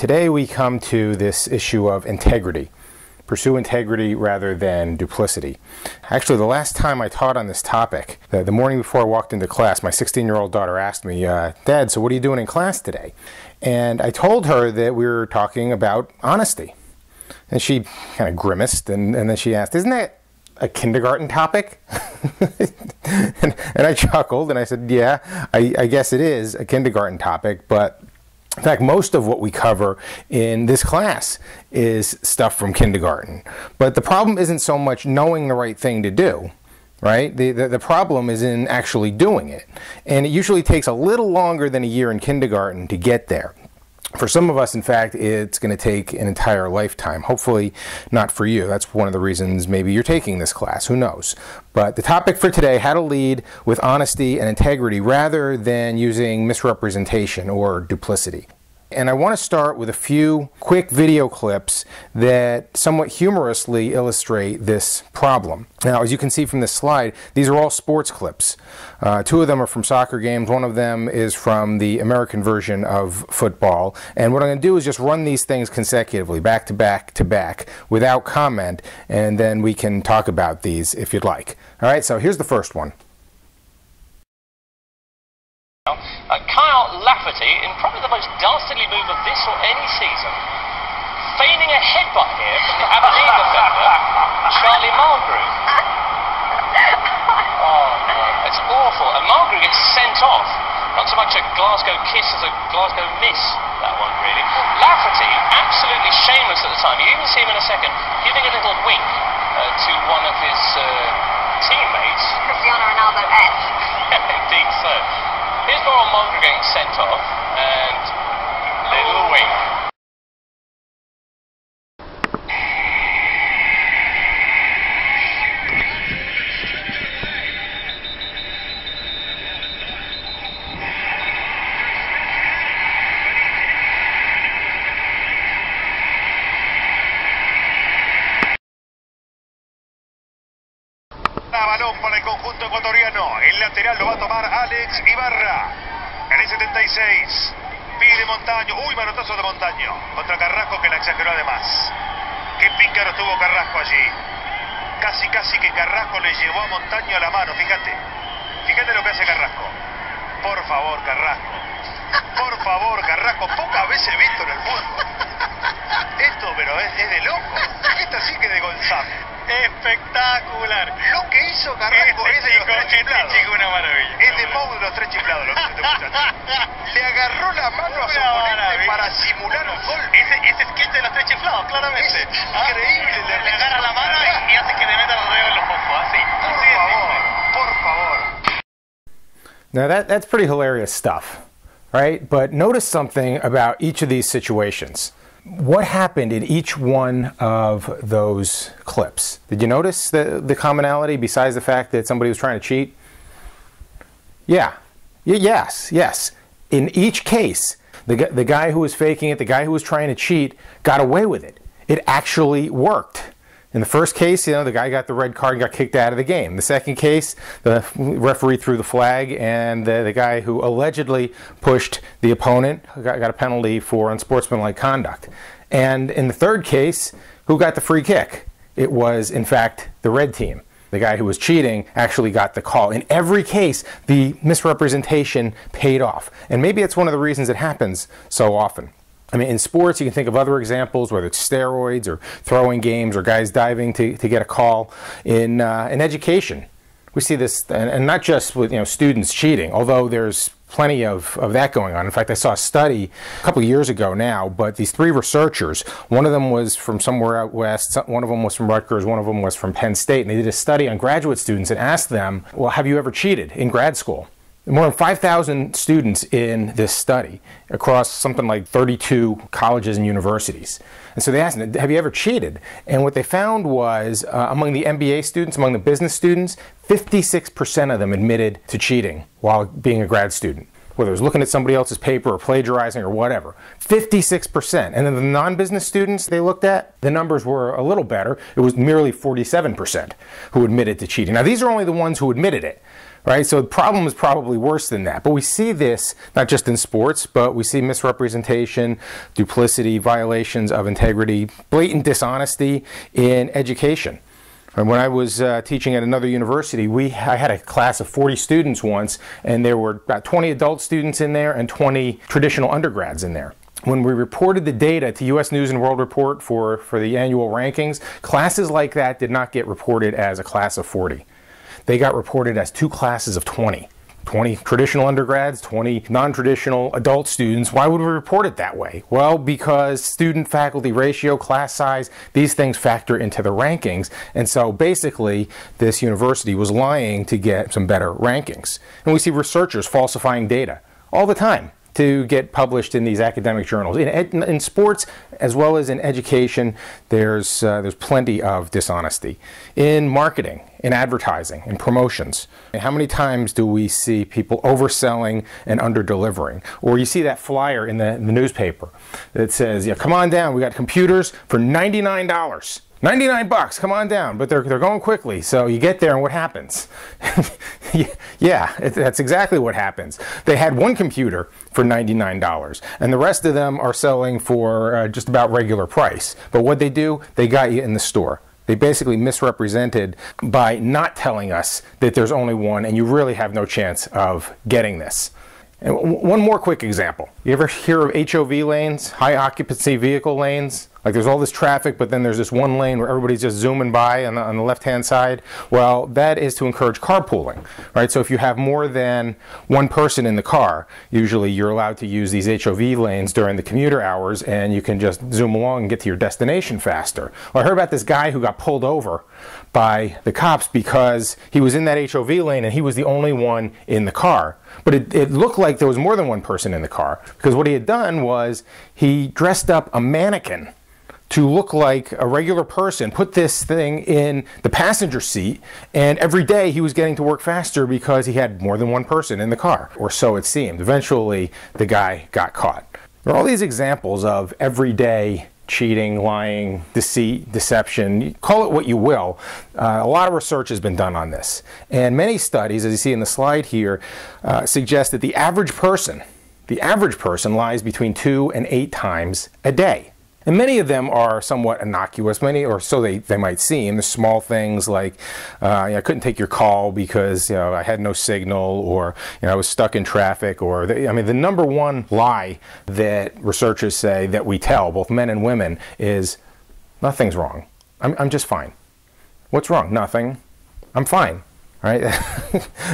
today we come to this issue of integrity. Pursue integrity rather than duplicity. Actually, the last time I taught on this topic, the morning before I walked into class, my 16-year-old daughter asked me, Dad, so what are you doing in class today? And I told her that we were talking about honesty. And she kind of grimaced, and then she asked, isn't that a kindergarten topic? and I chuckled, and I said, yeah, I guess it is a kindergarten topic, but in fact, most of what we cover in this class is stuff from kindergarten. But the problem isn't so much knowing the right thing to do, right? The problem is in actually doing it. And it usually takes a little longer than a year in kindergarten to get there. For some of us, in fact, it's going to take an entire lifetime. Hopefully not for you. That's one of the reasons maybe you're taking this class. Who knows? But the topic for today, how to lead with honesty and integrity rather than using misrepresentation or duplicity. And I want to start with a few quick video clips that somewhat humorously illustrate this problem. Now, as you can see from this slide, these are all sports clips. Two of them are from soccer games. One of them is from the American version of football. And what I'm going to do is just run these things consecutively, back to back to back, without comment, and then we can talk about these if you'd like. All right, so here's the first one. Kyle Lafferty in probably the most dastardly move of this or any season. Feigning a headbutt here from the Aberdeen defender, Charlie Mulgrew. Oh, it's awful. And Mulgrew gets sent off. Not so much a Glasgow kiss as a Glasgow miss, that one really. Lafferty, absolutely shameless at the time. You even see him in a second giving a little wink to one of his teammates. Cristiano Ronaldo-esque. Indeed so. Here's Laurel Mulgrew getting sent off, and little wink. Balón para el conjunto ecuatoriano. El lateral lo va a tomar Alex Ibarra. En el 76. Pide Montaño. Uy, manotazo de Montaño. Contra Carrasco, que la exageró además. Qué pícaro estuvo Carrasco allí. Casi que Carrasco le llevó a Montaño a la mano. Fíjate. Fíjate lo que hace Carrasco. Por favor, Carrasco. Por favor, Carrasco. Pocas veces visto en el fútbol. Esto, pero es de loco. Esta sí que de González. Espectacular. Lo que hizo Carrasco es de los tres chiflados. Chico, una maravilla. Es de Mau de los tres chiflados lo que este muchacho. Le agarró la mano a su oponente para simular un gol. Ese sketch de los tres chiflados, claramente. Es increíble. Le agarra la mano y hace que le meta los dedos en los ojos, así. Por favor. Now that's pretty hilarious stuff, right? But notice something about each of these situations. What happened in each one of those clips? Did you notice the commonality besides the fact that somebody was trying to cheat? Yeah. Yes. In each case, the guy who was faking it, the guy who was trying to cheat, got away with it. It actually worked. In the first case, the guy got the red card and got kicked out of the game. The second case, the referee threw the flag, and the guy who allegedly pushed the opponent got a penalty for unsportsmanlike conduct. And in the third case, who got the free kick? It was, in fact, the red team. The guy who was cheating actually got the call. In every case, the misrepresentation paid off. And maybe it's one of the reasons it happens so often. I mean, in sports, you can think of other examples, whether it's steroids or throwing games or guys diving to get a call. In education, we see this, and not just with students cheating, although there's plenty of that going on. In fact, I saw a study a couple of years ago now, but these three researchers, one of them was from somewhere out west, one of them was from Rutgers, one of them was from Penn State, and they did a study on graduate students and asked them, well, have you ever cheated in grad school? More than 5,000 students in this study across something like 32 colleges and universities. And so they asked them, have you ever cheated? And what they found was among the MBA students, among the business students, 56% of them admitted to cheating while being a grad student. Whether it was looking at somebody else's paper or plagiarizing or whatever. 56%. And then the non-business students they looked at, the numbers were a little better. It was merely 47% who admitted to cheating. Now these are only the ones who admitted it. right? So the problem is probably worse than that. But we see this not just in sports, but we see misrepresentation, duplicity, violations of integrity, blatant dishonesty in education. And when I was teaching at another university, I had a class of 40 students once, and there were about 20 adult students in there and 20 traditional undergrads in there. When we reported the data to U.S. News and World Report for the annual rankings, classes like that did not get reported as a class of 40. They got reported as two classes of 20. 20 traditional undergrads, 20 non-traditional adult students. Why would we report it that way? Well, because student-faculty ratio, class size, these things factor into the rankings. And so basically, this university was lying to get some better rankings. And we see researchers falsifying data all the time to get published in these academic journals. In sports, as well as in education, there's plenty of dishonesty. In marketing, in advertising, in promotions. And how many times do we see people overselling and under-delivering? Or you see that flyer in the newspaper that says, yeah, come on down, we got computers for $99. 99 bucks, come on down, but they're going quickly. So you get there and what happens? Yeah, that's exactly what happens. They had one computer for $99 and the rest of them are selling for just about regular price. But what they do, they got you in the store. They basically misrepresented by not telling us that there's only one and you really have no chance of getting this. And one more quick example. You ever hear of HOV lanes, high occupancy vehicle lanes? Like there's all this traffic, but then there's this one lane where everybody's just zooming by on the left-hand side. Well, that is to encourage carpooling, right? So if you have more than one person in the car, usually you're allowed to use these HOV lanes during the commuter hours, and you can just zoom along and get to your destination faster. Well, I heard about this guy who got pulled over by the cops because he was in that HOV lane and he was the only one in the car. But it looked like there was more than one person in the car, because what he had done was he dressed up a mannequin to look like a regular person, put this thing in the passenger seat, and every day he was getting to work faster because he had more than one person in the car, or so it seemed. Eventually, the guy got caught. There are all these examples of everyday cheating, lying, deceit, deception, call it what you will. A lot of research has been done on this. And many studies, as you see in the slide here, suggest that the average person lies between 2 and 8 times a day. And many of them are somewhat innocuous, or so they might seem. The small things like, I couldn't take your call because I had no signal, or I was stuck in traffic, or the number one lie that researchers say that we tell, both men and women, is nothing's wrong. I'm just fine. What's wrong? Nothing. I'm fine. Right?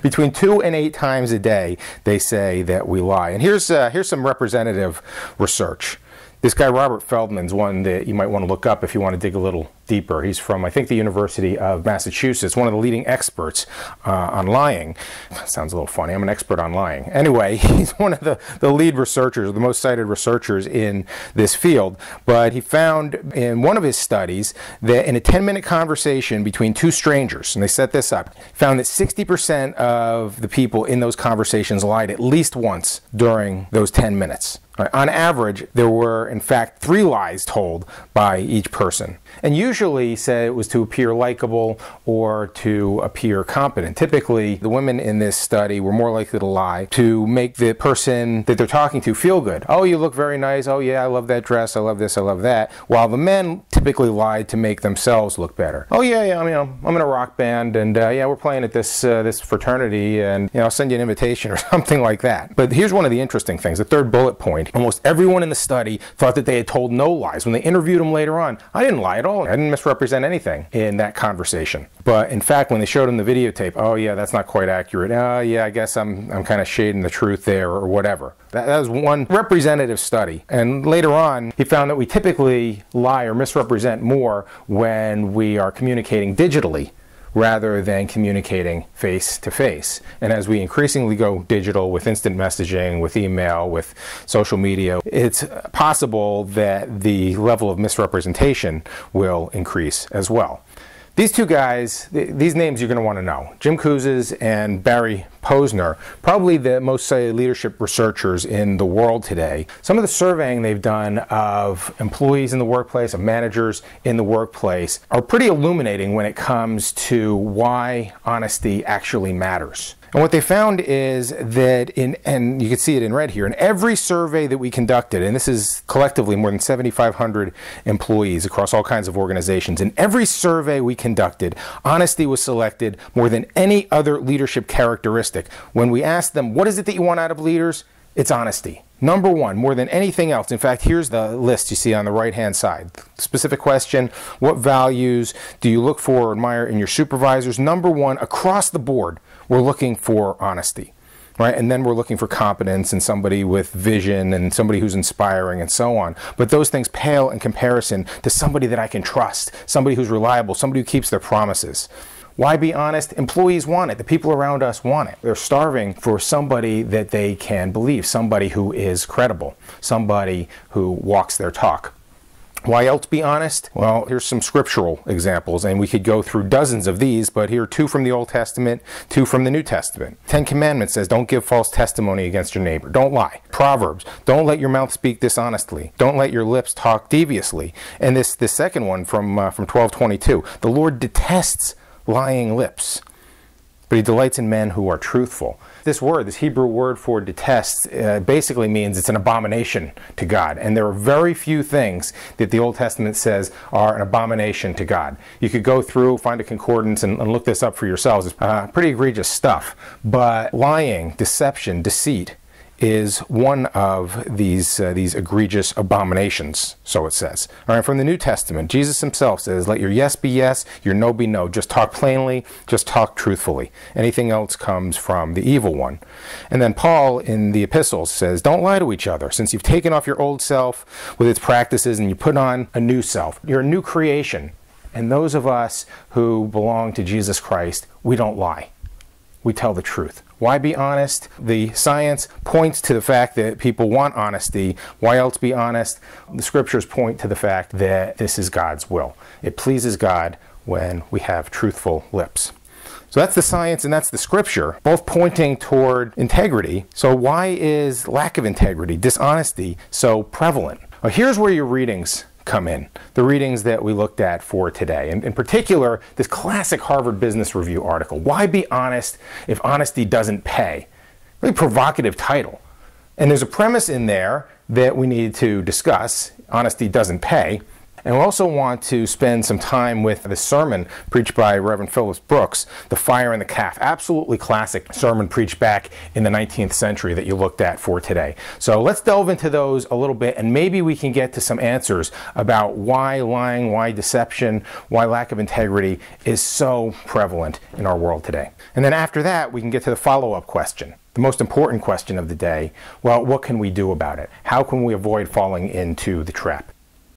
Between 2 and 8 times a day, they say that we lie. And here's some representative research. This guy, Robert Feldman's one that you might want to look up if you want to dig a little deeper. He's from, I think, the University of Massachusetts, one of the leading experts on lying. Sounds a little funny. I'm an expert on lying. Anyway, he's one of the lead researchers, the most cited researchers in this field. But he found in one of his studies that in a 10-minute conversation between two strangers, and they set this up, found that 60% of the people in those conversations lied at least once during those 10 minutes. On average, there were, in fact, 3 lies told by each person. And usually, he said, it was to appear likable or to appear competent. Typically, the women in this study were more likely to lie to make the person that they're talking to feel good. Oh, you look very nice. Oh, yeah, I love that dress. I love this. I love that. While the men typically lied to make themselves look better. Oh, yeah, I'm in a rock band, and yeah, we're playing at this fraternity, and I'll send you an invitation or something like that. But here's one of the interesting things. The third bullet point. Almost everyone in the study thought that they had told no lies. When they interviewed them later on, I didn't lie at all. I didn't misrepresent anything in that conversation. But in fact, when they showed him the videotape, oh yeah, that's not quite accurate. Yeah, I guess I'm kind of shading the truth there, or whatever. That was one representative study. And later on, he found that we typically lie or misrepresent more when we are communicating digitally rather than communicating face-to-face. And as we increasingly go digital with instant messaging, with email, with social media, it's possible that the level of misrepresentation will increase as well. These two guys, these names you're going to want to know. Jim Kouzes and Barry Posner, probably the most cited leadership researchers in the world today. Some of the surveying they've done of employees in the workplace, of managers in the workplace, are pretty illuminating when it comes to why honesty actually matters. And what they found is that and you can see it in red here, in every survey that we conducted, and this is collectively more than 7,500 employees across all kinds of organizations, in every survey we conducted, honesty was selected more than any other leadership characteristic. When we asked them, what is it that you want out of leaders? It's honesty. Number one, more than anything else. In fact, here's the list you see on the right-hand side. Specific question, what values do you look for or admire in your supervisors? Number one, across the board, we're looking for honesty, right? And then we're looking for competence and somebody with vision and somebody who's inspiring and so on. But those things pale in comparison to somebody that I can trust, somebody who's reliable, somebody who keeps their promises. Why be honest? Employees want it. The people around us want it. They're starving for somebody that they can believe, somebody who is credible, somebody who walks their talk. Why else be honest? Well, here's some scriptural examples, and we could go through dozens of these, but here are 2 from the Old Testament, 2 from the New Testament. 10 Commandments says, don't give false testimony against your neighbor. Don't lie. Proverbs, don't let your mouth speak dishonestly. Don't let your lips talk deviously. And this second one from 12:22, the Lord detests lying lips, but he delights in men who are truthful. This word, this Hebrew word for detest, basically means it's an abomination to God. And there are very few things that the Old Testament says are an abomination to God. You could go through, find a concordance, and look this up for yourselves. It's pretty egregious stuff. But lying, deception, deceit is one of these egregious abominations, so it says. All right, from the New Testament, Jesus himself says, let your yes be yes, your no be no. Just talk plainly, just talk truthfully. Anything else comes from the evil one. And then Paul in the epistles says, don't lie to each other, since you've taken off your old self with its practices and you put on a new self. You're a new creation. And those of us who belong to Jesus Christ, we don't lie. We tell the truth. Why be honest? The science points to the fact that people want honesty. Why else be honest? The scriptures point to the fact that this is God's will. It pleases God when we have truthful lips. So that's the science and that's the scripture, both pointing toward integrity. So why is lack of integrity, dishonesty, so prevalent? Well, here's where your readings come in, the readings that we looked at for today. And in particular, this classic Harvard Business Review article, Why Be Honest If Honesty Doesn't Pay? Really provocative title. And there's a premise in there that we need to discuss. Honesty doesn't pay. And we also want to spend some time with the sermon preached by Reverend Phillips Brooks, The Fire and the Calf. Absolutely classic sermon preached back in the 19th century that you looked at for today. So let's delve into those a little bit, and maybe we can get to some answers about why lying, why deception, why lack of integrity is so prevalent in our world today. And then after that, we can get to the follow-up question. The most important question of the day, well, what can we do about it? How can we avoid falling into the trap?